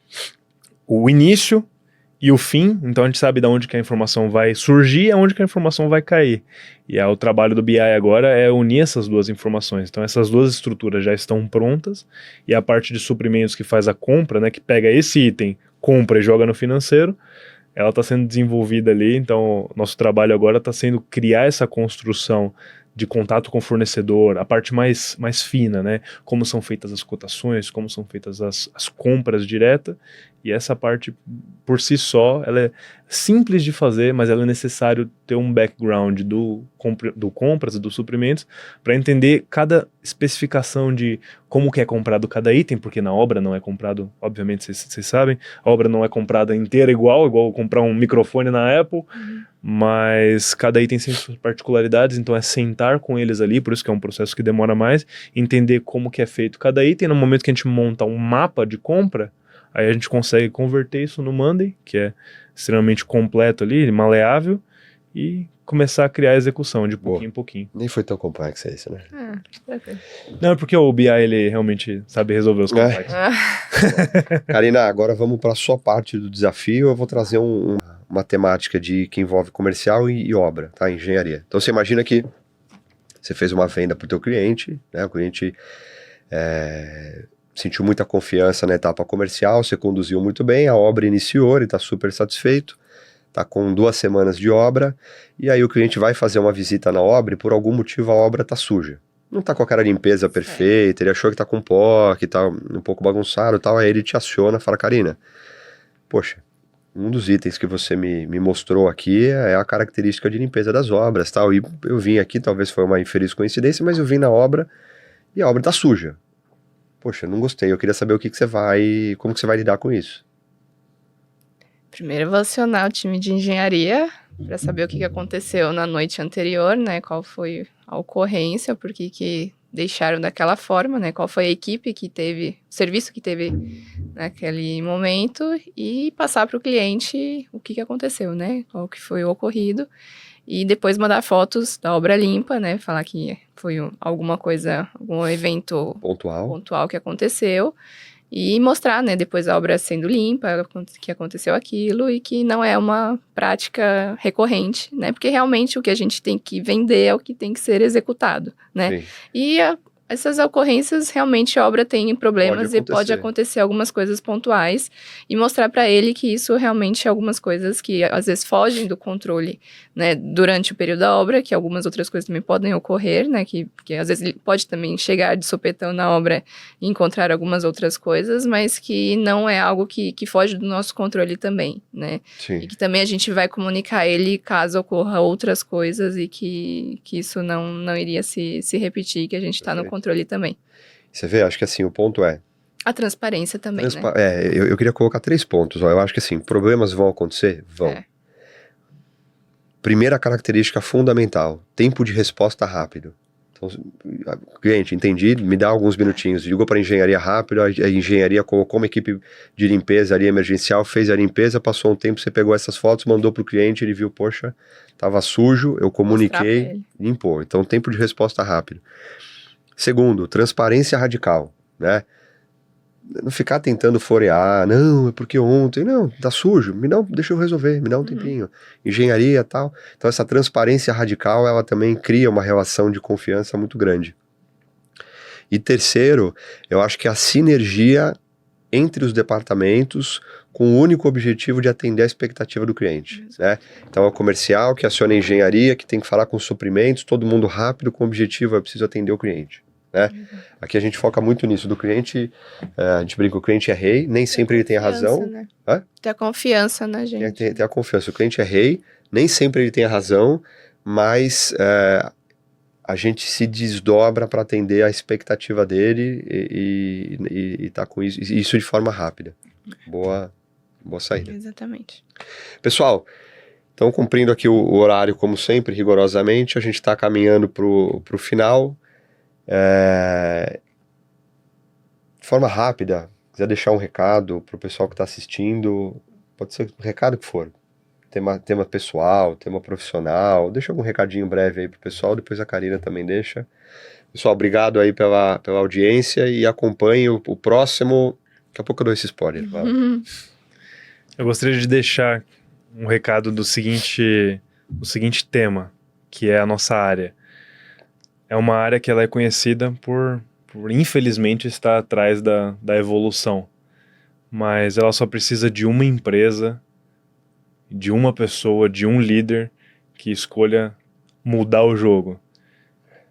o início e o fim, então a gente sabe de onde que a informação vai surgir e aonde que a informação vai cair. E o trabalho do BI agora é unir essas duas informações. Então essas duas estruturas já estão prontas e a parte de suprimentos que faz a compra, né, que pega esse item, compra e joga no financeiro, ela está sendo desenvolvida ali. Então nosso trabalho agora está sendo criar essa construção de contato com o fornecedor, a parte mais fina, né? Como são feitas as cotações, como são feitas as compras diretas, e essa parte, por si só, ela é simples de fazer, mas ela é necessário ter um background do compras e dos suprimentos para entender cada especificação de como que é comprado cada item, porque na obra não é comprado, obviamente vocês sabem, a obra não é comprada inteira igual comprar um microfone na Apple, mas cada item tem suas particularidades, então é sentar com eles ali, por isso que é um processo que demora mais, entender como que é feito cada item. No momento que a gente monta um mapa de compra, aí a gente consegue converter isso no Monday, que é extremamente completo ali, maleável, e começar a criar a execução de pouquinho em pouquinho. Nem foi tão complexo isso, né? Não, é porque o BI, ele realmente sabe resolver os complexos. Karina, agora vamos para a sua parte do desafio. Eu vou trazer uma temática que envolve comercial e obra, tá? Engenharia. Então você imagina que você fez uma venda para o teu cliente, né? O cliente sentiu muita confiança na etapa comercial, você conduziu muito bem, a obra iniciou, ele está super satisfeito, está com 2 semanas de obra, e aí o cliente vai fazer uma visita na obra e por algum motivo a obra está suja. Não está com aquela limpeza perfeita, ele achou que está com pó, que está um pouco bagunçado e tal, aí ele te aciona, fala, Karina, poxa, um dos itens que você me mostrou aqui é a característica de limpeza das obras, tal, e eu vim aqui, talvez foi uma infeliz coincidência, mas eu vim na obra e a obra está suja. Poxa, não gostei, eu queria saber como que você vai lidar com isso. Primeiro eu vou acionar o time de engenharia para saber o que aconteceu na noite anterior, né? Qual foi a ocorrência, por que deixaram daquela forma, né? Qual foi a equipe que teve, o serviço que teve naquele momento, e passar para o cliente o que aconteceu, né? Qual que foi o ocorrido. E depois mandar fotos da obra limpa, né? Falar que foi alguma coisa, algum evento pontual que aconteceu. E mostrar, né? Depois a obra sendo limpa, que aconteceu aquilo e que não é uma prática recorrente, né? Porque realmente o que a gente tem que vender é o que tem que ser executado, né? Sim. E essas ocorrências, realmente a obra tem problemas e pode acontecer algumas coisas pontuais, e mostrar para ele que isso realmente é algumas coisas que às vezes fogem do controle, né, durante o período da obra, que algumas outras coisas também podem ocorrer, né, que às vezes ele pode também chegar de sopetão na obra e encontrar algumas outras coisas, mas que não é algo que foge do nosso controle também, né. Sim. E que também a gente vai comunicar a ele caso ocorra outras coisas e que isso não iria se repetir, que a gente está no controle também. Você vê, acho que assim, o ponto é... A transparência também, né? Eu queria colocar 3 pontos. Ó. Eu acho que assim, problemas vão acontecer? Vão. Primeira característica fundamental, tempo de resposta rápido. Então, cliente, entendi, me dá alguns minutinhos. Ligou para a engenharia rápido, a engenharia colocou uma equipe de limpeza ali emergencial, fez a limpeza, passou um tempo, você pegou essas fotos, mandou para o cliente, ele viu, poxa, estava sujo, eu comuniquei, limpou. Então, tempo de resposta rápido. Segundo, transparência radical, né? Não ficar tentando florear, não, é porque ontem, não, tá sujo, deixa eu resolver, me dá um tempinho. Engenharia e tal. Então essa transparência radical, ela também cria uma relação de confiança muito grande. E terceiro, eu acho que a sinergia entre os departamentos com o único objetivo de atender a expectativa do cliente, né? Então, é o comercial que aciona a engenharia, que tem que falar com os suprimentos, todo mundo rápido, com o objetivo, eu preciso atender o cliente, né? Aqui a gente foca muito nisso, do cliente, a gente brinca, o cliente é rei, nem sempre ele tem a razão. Né? Ter a confiança na gente. Ter a confiança, o cliente é rei, nem sempre ele tem a razão, mas a gente se desdobra para atender a expectativa dele e tá com isso de forma rápida. Boa saída. Exatamente. Pessoal, então cumprindo aqui o horário como sempre, rigorosamente, a gente está caminhando pro final. De forma rápida, quiser deixar um recado pro pessoal que está assistindo, pode ser o recado que for. Tema pessoal, tema profissional, deixa algum recadinho breve aí pro pessoal, depois a Karina também deixa. Pessoal, obrigado aí pela audiência e acompanhe o próximo. Daqui a pouco eu dou esse spoiler. Eu gostaria de deixar um recado do seguinte tema, que é a nossa área. É uma área que ela é conhecida por infelizmente, estar atrás da evolução. Mas ela só precisa de uma empresa, de uma pessoa, de um líder que escolha mudar o jogo.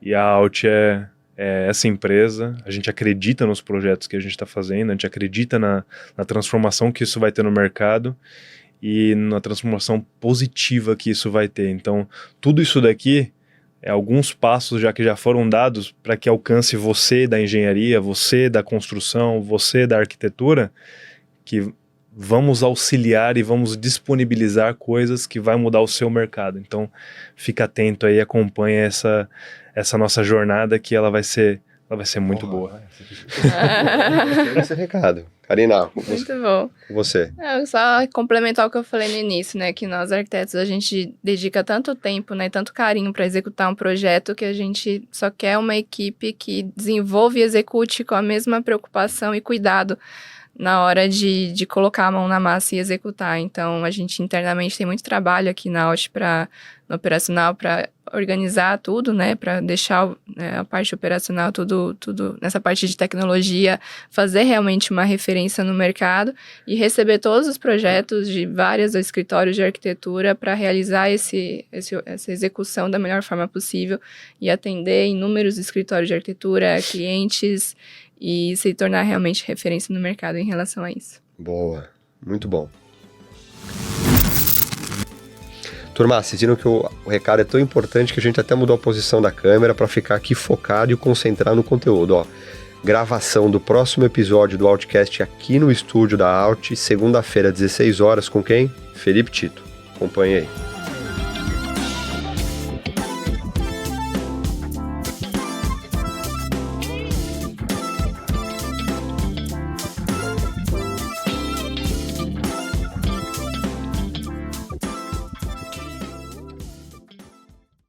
E a Alt é essa empresa. A gente acredita nos projetos que a gente está fazendo, a gente acredita na transformação que isso vai ter no mercado e na transformação positiva que isso vai ter. Então, tudo isso daqui é alguns passos que já foram dados para que alcance você da engenharia, você da construção, você da arquitetura, que vamos auxiliar e vamos disponibilizar coisas que vai mudar o seu mercado. Então, fica atento aí, acompanha essa nossa jornada, que ela vai ser muito boa. Esse recado. Karina, muito bom. Você. Só complementar o que eu falei no início, né? Que nós arquitetos, a gente dedica tanto tempo, né? Tanto carinho para executar um projeto que a gente só quer uma equipe que desenvolva e execute com a mesma preocupação e cuidado na hora de colocar a mão na massa e executar. Então, a gente internamente tem muito trabalho aqui na Alt no operacional para organizar tudo, né, para deixar a parte operacional tudo nessa parte de tecnologia, fazer realmente uma referência no mercado e receber todos os projetos de vários escritórios de arquitetura para realizar essa execução da melhor forma possível e atender inúmeros escritórios de arquitetura, clientes, e se tornar realmente referência no mercado em relação a isso. Boa, muito bom. Turma, vocês viram que o recado é tão importante que a gente até mudou a posição da câmera para ficar aqui focado e concentrar no conteúdo. Ó, gravação do próximo episódio do Altcast aqui no estúdio da Alt, segunda-feira, 16 horas, com quem? Felipe Tito. Acompanhe aí.